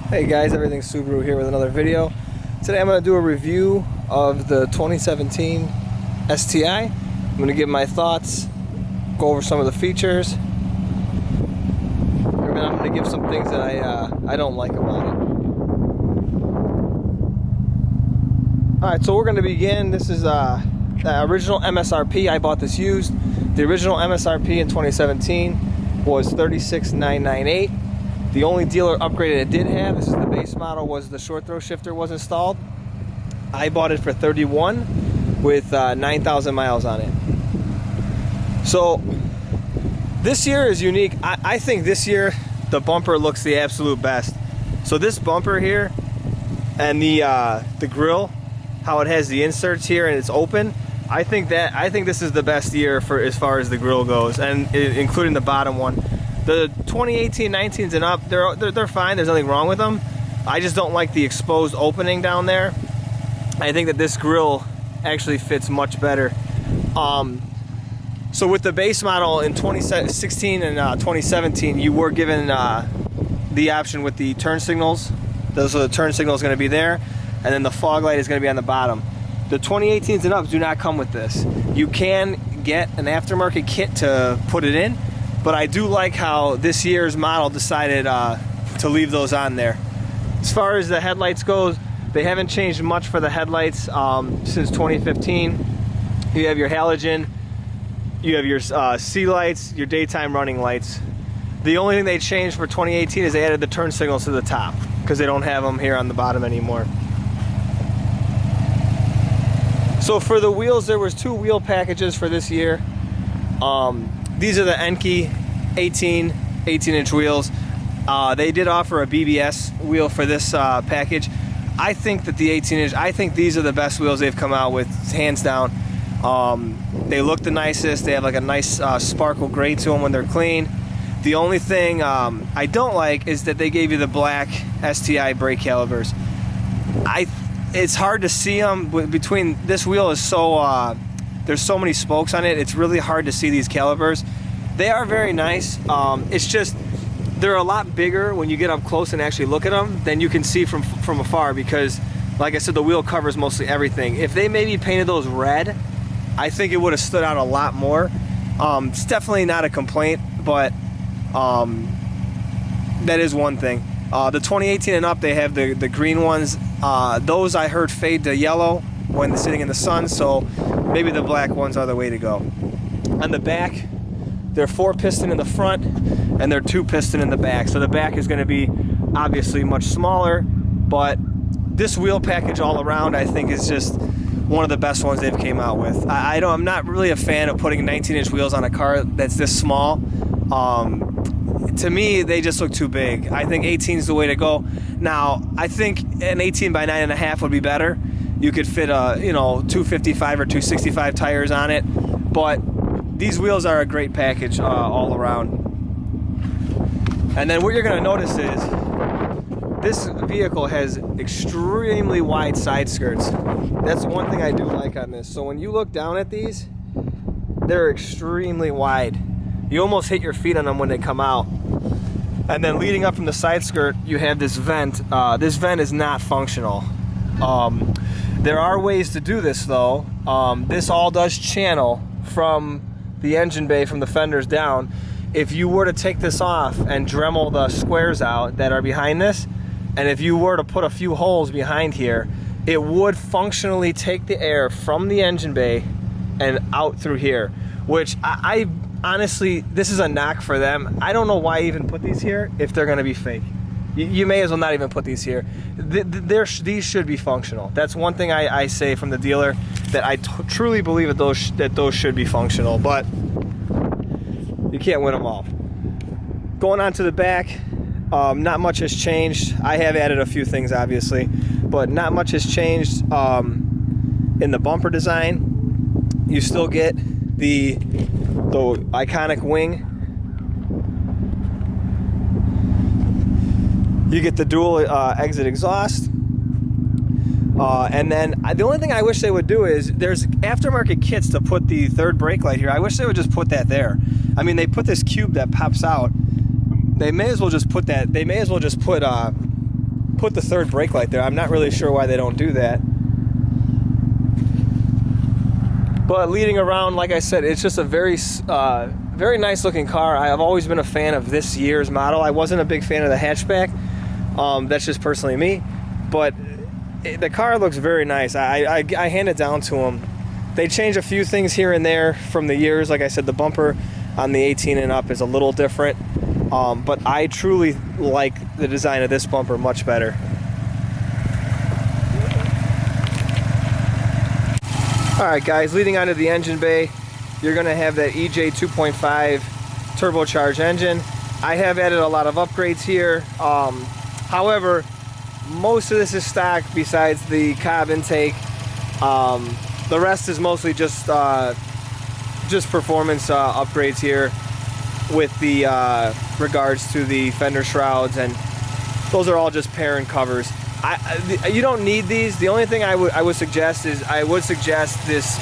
Hey guys, everything's Subaru here with another video. Today I'm going to do a review of the 2017 STI. I'm going to give my thoughts, go over some of the features, and then I'm going to give some things that I don't like about it. Alright, so we're going to begin. This is the original MSRP. I bought this used. The original MSRP in 2017 was $36,998. The only dealer upgrade it did have, this is the base model, was the short throw shifter was installed. I bought it for $31 with 9,000 miles on it. So this year is unique. I think this year the bumper looks the absolute best. So this bumper here and the grill, how it has the inserts here and it's open, I think this is the best year for as far as the grill goes, and including the bottom one. The 2018, 19s and up, they're fine. There's nothing wrong with them. I just don't like the exposed opening down there. I think that this grill actually fits much better. So with the base model in 2016 and 2017, you were given the option with the turn signals. Those are the turn signals going to be there, and then the fog light is going to be on the bottom. The 2018s and ups do not come with this. You can get an aftermarket kit to put it in, but I do like how this year's model decided to leave those on there. As far as the headlights goes, they haven't changed much for the headlights since 2015. You have your halogen, you have your C lights, your daytime running lights. The only thing they changed for 2018 is they added the turn signals to the top because they don't have them here on the bottom anymore. So for the wheels, there was two wheel packages for this year. These are the Enkei 18-inch wheels. They did offer a BBS wheel for this package. I think that the 18-inch, I think these are the best wheels they've come out with, hands down. They look the nicest. They have like a nice sparkle gray to them when they're clean. The only thing I don't like is that they gave you the black STI brake calipers. It's hard to see them between, this wheel is so there's so many spokes on it, it's really hard to see these calipers. They are very nice. It's just they're a lot bigger when you get up close and actually look at them than you can see from afar, because like I said, the wheel covers mostly everything. If they maybe painted those red, I think it would have stood out a lot more. It's definitely not a complaint, but that is one thing. The 2018 and up, they have the green ones. Those I heard fade to yellow when sitting in the sun, so maybe the black ones are the way to go. On the back, they're 4-piston in the front and they're 2-piston in the back. So the back is going to be obviously much smaller, but this wheel package all around I think is just one of the best ones they've came out with. I'm not really a fan of putting 19-inch wheels on a car that's this small. To me, they just look too big. I think 18 is the way to go. Now, I think an 18 by 9.5 would be better. You could fit 255 or 265 tires on it, but these wheels are a great package all around. And then what you're going to notice is this vehicle has extremely wide side skirts. That's one thing I do like on this. So when you look down at these, they're extremely wide. You almost hit your feet on them when they come out. And then leading up from the side skirt, you have this vent. This vent is not functional. There are ways to do this though. This all does channel from the engine bay, from the fenders down. If you were to take this off and Dremel the squares out that are behind this, and if you were to put a few holes behind here, it would functionally take the air from the engine bay and out through here, which I honestly, this is a knock for them. I don't know why even put these here if they're going to be fake. You may as well not even put these here. These should be functional. That's one thing I say from the dealer, that I truly believe that those should be functional, but you can't win them all. Going on to the back, not much has changed. I have added a few things obviously, but not much has changed in the bumper design. You still get the iconic wing. You get the dual exit exhaust. And then the only thing I wish they would do is, there's aftermarket kits to put the third brake light here. I wish they would just put that there. I mean, they put this cube that pops out. They may as well just put that. They may as well just put put the third brake light there. I'm not really sure why they don't do that. But leading around, like I said, it's just a very nice looking car. I've always been a fan of this year's model. I wasn't a big fan of the hatchback. That's just personally me. But the car looks very nice. I hand it down to them. They change a few things here and there from the years. Like I said, the bumper on the 18 and up is a little different. But I truly like the design of this bumper much better. Alright guys, leading onto the engine bay, you're going to have that EJ 2.5 turbocharged engine. I have added a lot of upgrades here. However, most of this is stock besides the cob intake. The rest is mostly just performance upgrades here with the regards to the fender shrouds, and those are all just parent covers. You don't need these. The only thing I would suggest is this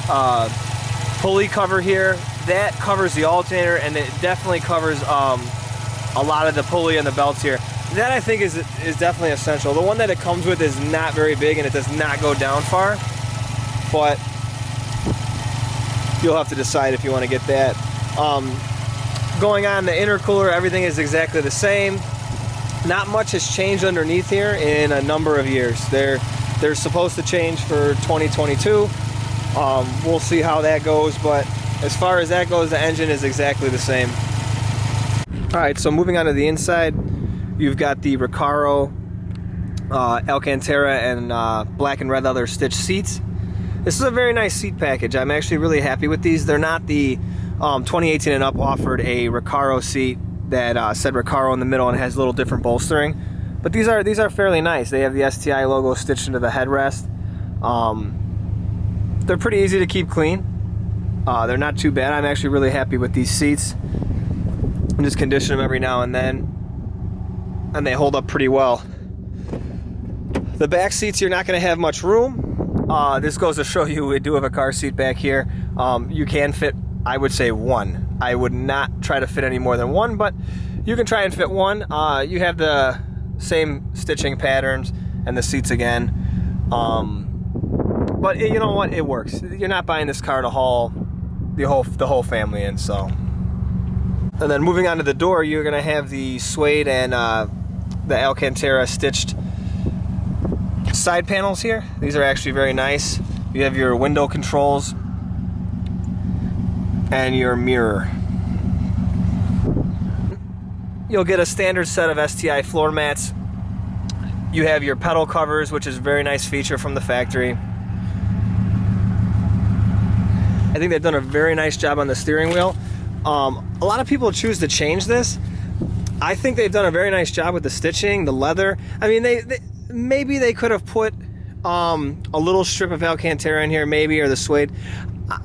pulley cover here. That covers the alternator, and it definitely covers a lot of the pulley and the belts here. That I think is definitely essential. The one that it comes with is not very big and it does not go down far, but you'll have to decide if you want to get that. Going on the intercooler, everything is exactly the same. Not much has changed underneath here in a number of years. They're supposed to change for 2022. We'll see how that goes, but as far as that goes, the engine is exactly the same. Alright, so moving on to the inside, you've got the Recaro Alcantara and black and red leather stitched seats. This is a very nice seat package. I'm actually really happy with these. They're not the 2018 and up offered a Recaro seat that said Recaro in the middle and has a little different bolstering, but these are fairly nice. They have the STI logo stitched into the headrest. They're pretty easy to keep clean. They're not too bad. I'm actually really happy with these seats. I just condition them every now and then, and they hold up pretty well. The back seats, you're not going to have much room. This goes to show you we do have a car seat back here. You can fit, I would say, one. I would not try to fit any more than one, but you can try and fit one. You have the same stitching patterns and the seats again. But you know what? It works. You're not buying this car to haul the whole family in, so. And then moving on to the door, you're going to have the suede and the Alcantara stitched side panels here. These are actually very nice. You have your window controls and your mirror. You'll get a standard set of STI floor mats. You have your pedal covers, which is a very nice feature from the factory. I think they've done a very nice job on the steering wheel. A lot of people choose to change this. I think they've done a very nice job with the stitching, the leather. I mean, maybe they could have put a little strip of Alcantara in here, maybe, or the suede,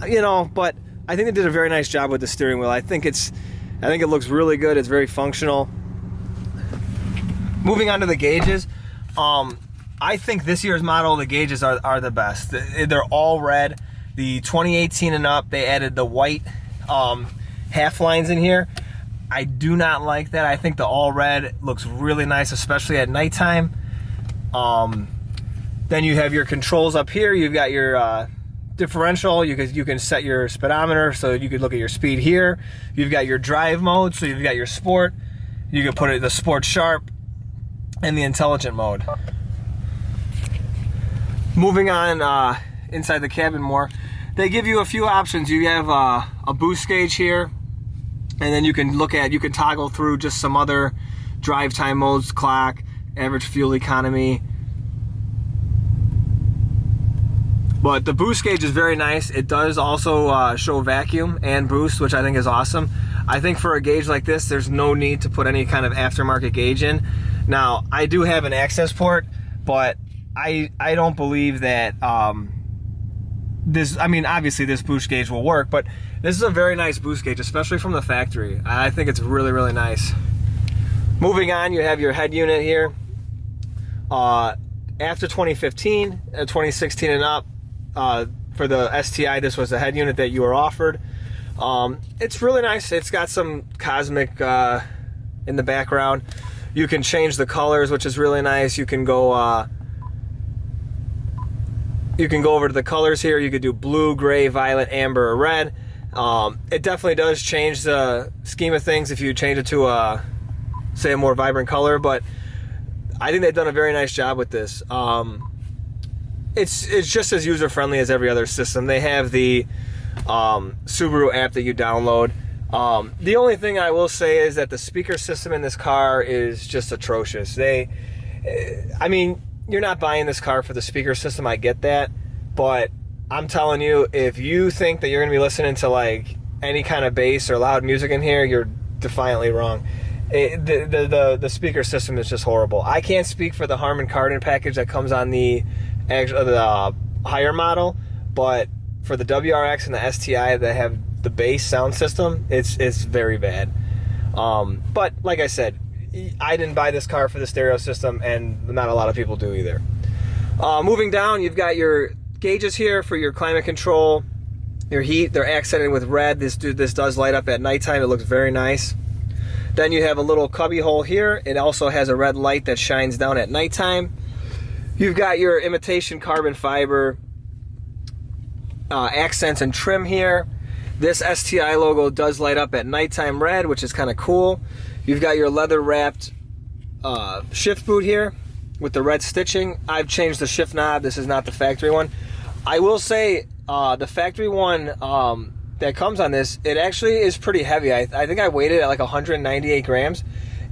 you know, but I think they did a very nice job with the steering wheel. I think it looks really good. It's very functional. Moving on to the gauges, I think this year's model, the gauges are the best. They're all red. The 2018 and up, they added the white half lines in here. I do not like that. I think the all red looks really nice, especially at nighttime. Then you have your controls up here. You've got your differential. You can set your speedometer, so you could look at your speed here. You've got your drive mode, so you've got your sport. You can put it the sport sharp and the intelligent mode. Moving on inside the cabin more, they give you a few options. You have a boost gauge here, and then you can toggle through just some other drive time modes, clock, average fuel economy. But the boost gauge is very nice. It does also show vacuum and boost, which I think is awesome. I think for a gauge like this, there's no need to put any kind of aftermarket gauge in. Now, I do have an access port, but I don't believe that obviously this boost gauge will work, but this is a very nice boost gauge, especially from the factory. I think it's really, really nice. Moving on, you have your head unit here. After 2015, 2016 and up, for the STI, this was the head unit that you were offered. It's really nice. It's got some cosmic in the background. You can change the colors, which is really nice. You can go over to the colors here. You could do blue, gray, violet, amber, or red. It definitely does change the scheme of things if you change it to say a more vibrant color, but I think they've done a very nice job with this. It's just as user-friendly as every other system. They have the Subaru app that you download. The only thing I will say is that the speaker system in this car is just atrocious. I mean, you're not buying this car for the speaker system, I get that, but I'm telling you, if you think that you're going to be listening to like any kind of bass or loud music in here, you're defiantly wrong. The speaker system is just horrible. I can't speak for the Harman Kardon package that comes on the higher model, but for the WRX and the STI that have the bass sound system, it's very bad. But like I said, I didn't buy this car for the stereo system, and not a lot of people do either. Moving down, you've got your gauges here for your climate control, your heat. They're accented with red. This does light up at nighttime. It looks very nice. Then you have a little cubby hole here. It also has a red light that shines down at nighttime. You've got your imitation carbon fiber accents and trim here. This STI logo does light up at nighttime red, which is kind of cool. You've got your leather wrapped shift boot here with the red stitching. I've changed the shift knob. This is not the factory one. I will say the factory one that comes on this, it actually is pretty heavy. I think I weighed it at like 198 grams.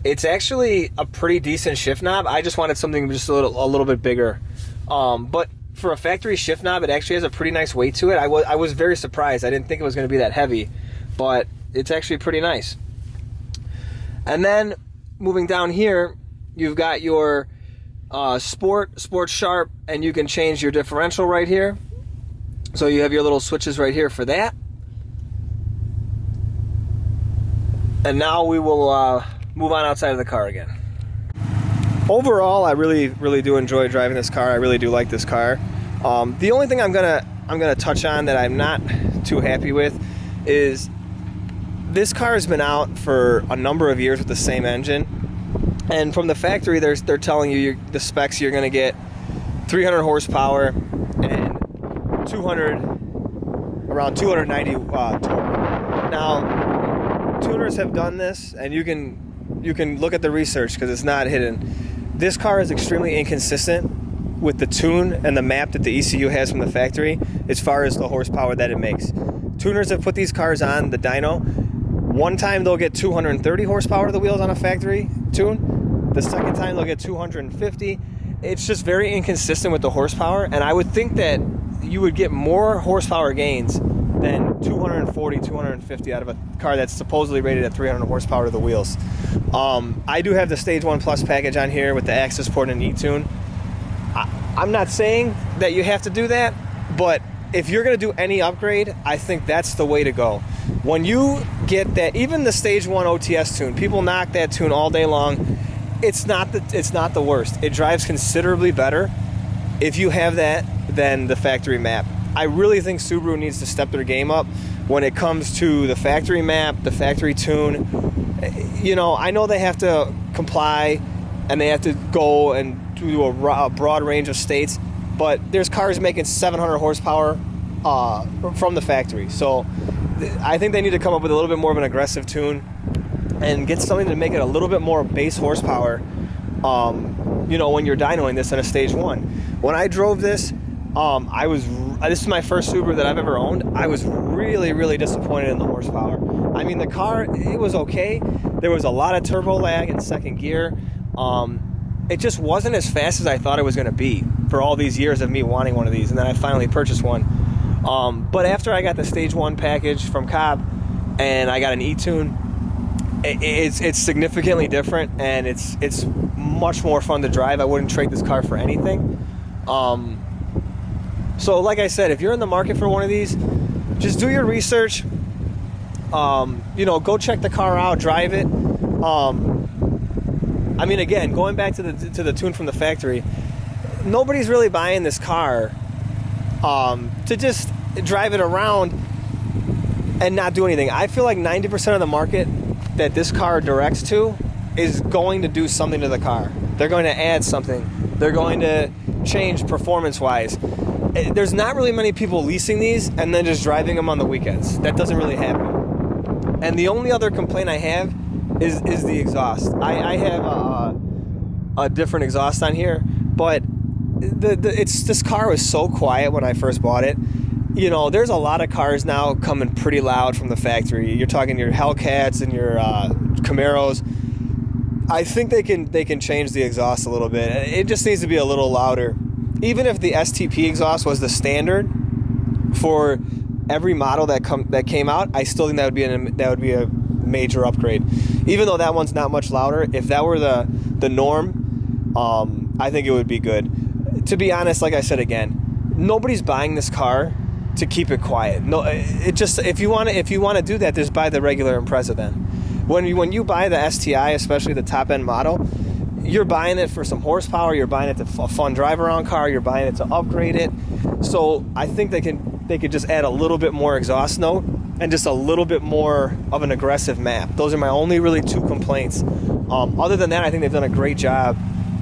It's actually a pretty decent shift knob. I just wanted something just a little bit bigger. But for a factory shift knob, it actually has a pretty nice weight to it. I was very surprised. I didn't think it was going to be that heavy, but it's actually pretty nice. And then moving down here, you've got your sport sharp, and you can change your differential right here. So you have your little switches right here for that. And now we will move on outside of the car again. Overall, I really do enjoy driving this car. I really do like this car. The only thing I'm gonna touch on that I'm not too happy with is this car has been out for a number of years with the same engine, and from the factory they're telling you the specs. You're gonna get 300 horsepower and around 290 torque. Now, tuners have done this, and you can look at the research because it's not hidden. This car is extremely inconsistent with the tune and the map that the ECU has from the factory as far as the horsepower that it makes. Tuners have put these cars on the dyno. One time they'll get 230 horsepower to the wheels on a factory tune. The second time they'll get 250. It's just very inconsistent with the horsepower, and I would think that you would get more horsepower gains than 240, 250 out of a car that's supposedly rated at 300 horsepower to the wheels. I do have the Stage 1 Plus package on here with the access port and e-tune. I'm not saying that you have to do that, but if you're going to do any upgrade, I think that's the way to go. When you get that, even the Stage 1 OTS tune, people knock that tune all day long. It's not the worst. It drives considerably better if you have that than the factory map. I really think Subaru needs to step their game up when it comes to the factory map, the factory tune. You know, I know they have to comply and they have to go and do a broad range of states, but there's cars making 700 horsepower from the factory. So I think they need to come up with a little bit more of an aggressive tune and get something to make it a little bit more base horsepower, you know, when you're dynoing this in a Stage 1. When I drove this, this is my first Subaru that I've ever owned. I was really disappointed in the horsepower. I mean, the car, it was okay. There was a lot of turbo lag in second gear. It just wasn't as fast as I thought it was going to be for all these years of me wanting one of these, and then I finally purchased one. But after I got the Stage 1 package from Cobb and I got an e-tune, it's significantly different, and it's much more fun to drive. I wouldn't trade this car for anything. So like I said, if you're in the market for one of these, just do your research. You know, go check the car out, drive it. I mean, again, going back to the tune from the factory, nobody's really buying this car to just drive it around and not do anything. I feel like 90% of the market that this car directs to is going to do something to the car. They're going to add something. They're going to change performance-wise. There's not really many people leasing these and then just driving them on the weekends. That doesn't really happen. And the only other complaint I have is the exhaust. I have a different exhaust on here, but this car was so quiet when I first bought it. You know, there's a lot of cars now coming pretty loud from the factory. You're talking your Hellcats and your Camaros. I think they can change the exhaust a little bit. It just needs to be a little louder. Even if the STP exhaust was the standard for every model that came out, I still think that would be a major upgrade. Even though that one's not much louder, if that were the norm, I think it would be good. To be honest, like I said again, nobody's buying this car to keep it quiet. No, it just if you want to do that, just buy the regular Impreza then. When you buy the STI, especially the top end model, you're buying it for some horsepower. You're buying it to a fun drive around car. You're buying it to upgrade it. So I think they could just add a little bit more exhaust note and just a little bit more of an aggressive map. Those are my only really two complaints. Other than that, I think they've done a great job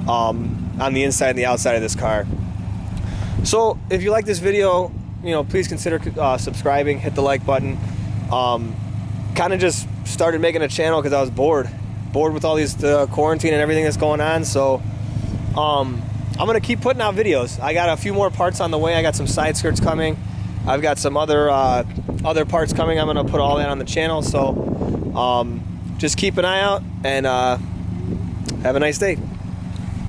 on the inside and the outside of this car. So if you like this video, you know, please consider subscribing, hit the like button. Kind of just started making a channel because I was bored with all these quarantine and everything that's going on. So I'm gonna keep putting out videos. I got a few more parts on the way. I got some side skirts coming. I've got some other parts coming. I'm gonna put all that on the channel. So just keep an eye out and have a nice day.